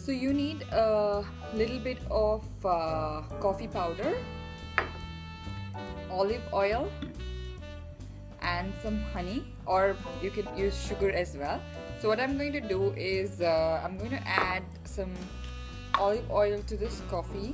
So you need a little bit of coffee powder, olive oil, and some honey, or you can use sugar as well. So what I'm going to do is I'm going to add some olive oil to this coffee.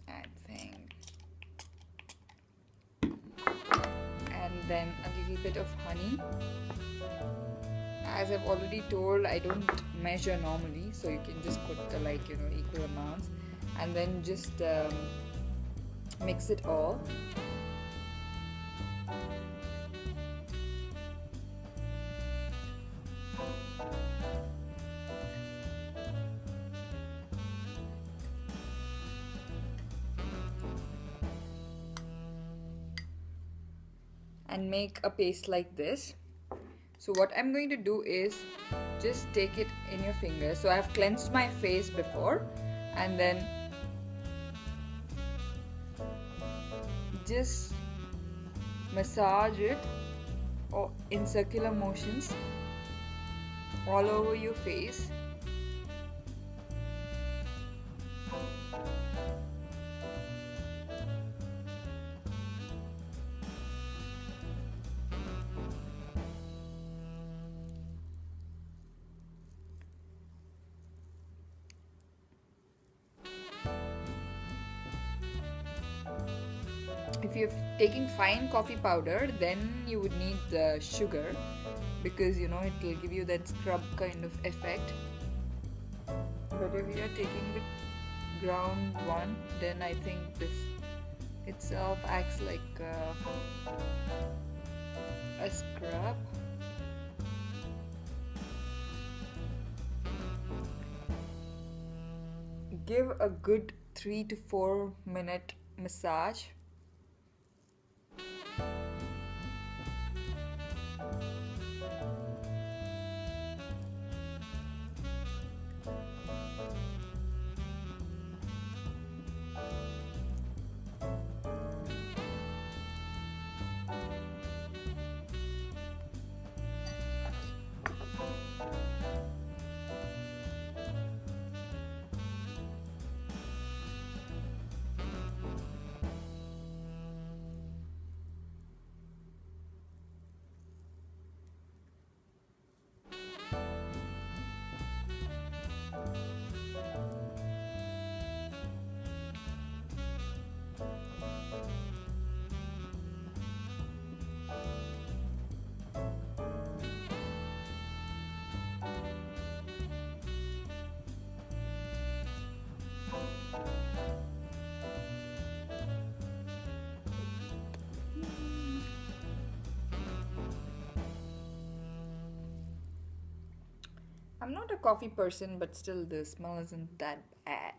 I think, and then a little bit of honey. As I've already told, I don't measure normally, so you can just put equal amounts, and then just mix it all. And make a paste like this. So what I'm going to do is just take it in your fingers. So I've cleansed my face before, and then just massage it or in circular motions all over your face. If you're taking fine coffee powder, then you would need the sugar, because it will give you that scrub kind of effect. But if you're taking the ground one, then I think this itself acts like a scrub. Give a good 3 to 4 minute massage. I'm not a coffee person, but still the smell isn't that bad.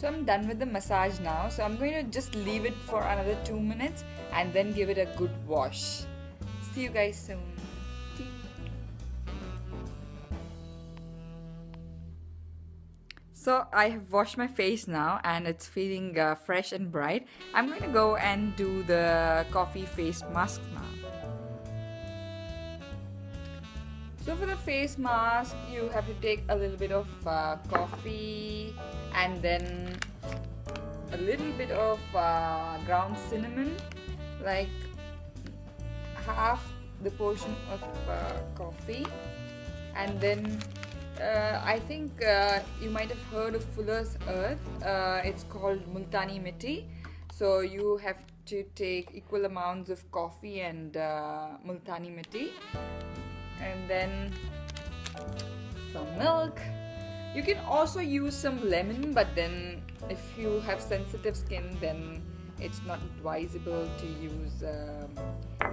So I'm done with the massage now. So I'm going to just leave it for another 2 minutes and then give it a good wash. See you guys soon. So I have washed my face now and it's feeling fresh and bright. I'm going to go and do the coffee face mask now. So for the face mask, you have to take a little bit of coffee and then a little bit of ground cinnamon, like half the portion of coffee, and then I think you might have heard of Fuller's Earth. It's called Multani Mitti. So you have to take equal amounts of coffee and Multani Mitti, and then some milk. You can also use some lemon, but then if you have sensitive skin, then it's not advisable to use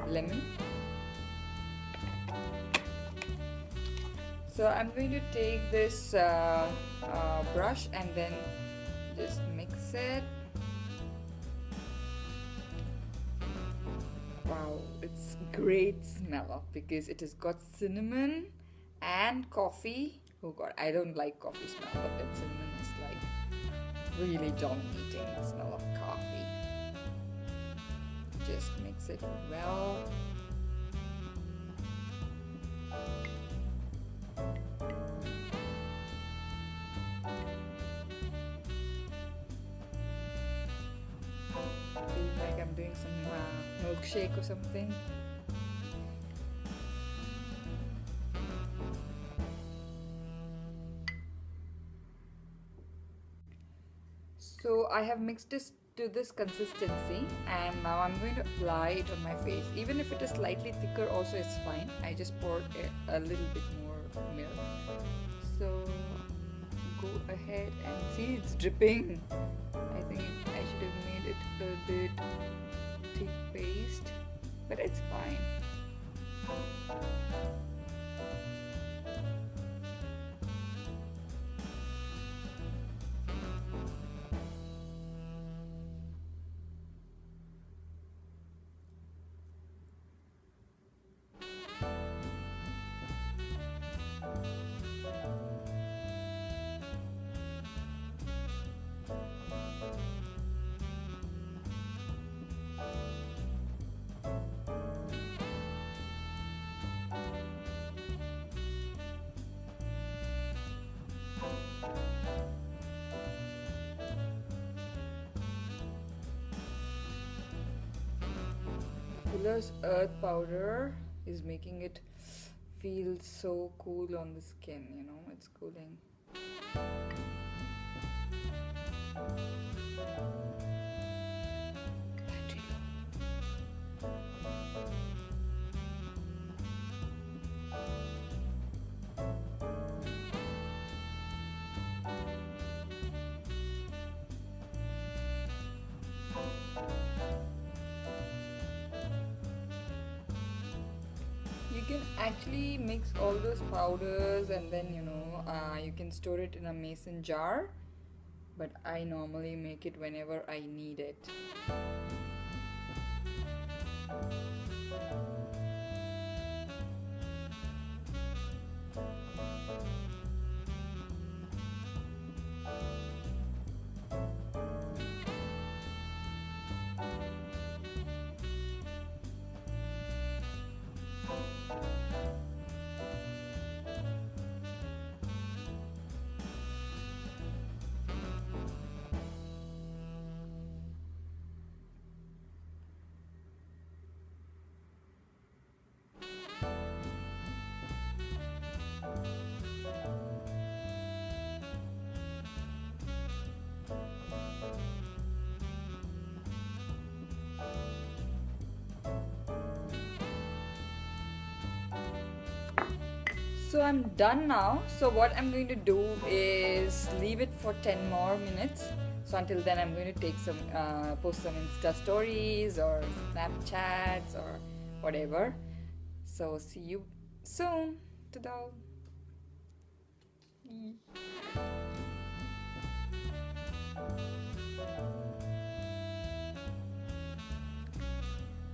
lemon. So I'm going to take this brush and then just mix it. Wow, it's great smell because it has got cinnamon and coffee. Oh god, I don't like coffee smell, but that cinnamon is like really dominating the smell of coffee. Just mix it well. Feel like I'm doing some milkshake or something. So I have mixed this to this consistency and now I'm going to apply it on my face. Even if it is slightly thicker also it's fine. I just poured a little bit more milk. So go ahead and see, it's dripping. I think I should have made it a bit thick paste, but it's fine. Fuller's Earth powder is making it feel so cool on the skin, you know, it's cooling. Battery low. You can actually mix all those powders and then you can store it in a mason jar, but I normally make it whenever I need it. So I'm done now. So what I'm going to do is leave it for 10 more minutes. So until then I'm going to take some post some Insta stories or Snapchats or whatever. So see you soon. Ta-da.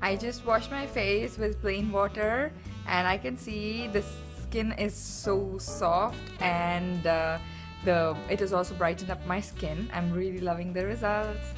I just washed my face with plain water and I can see the skin is so soft and it has also brightened up my skin. I'm really loving the results.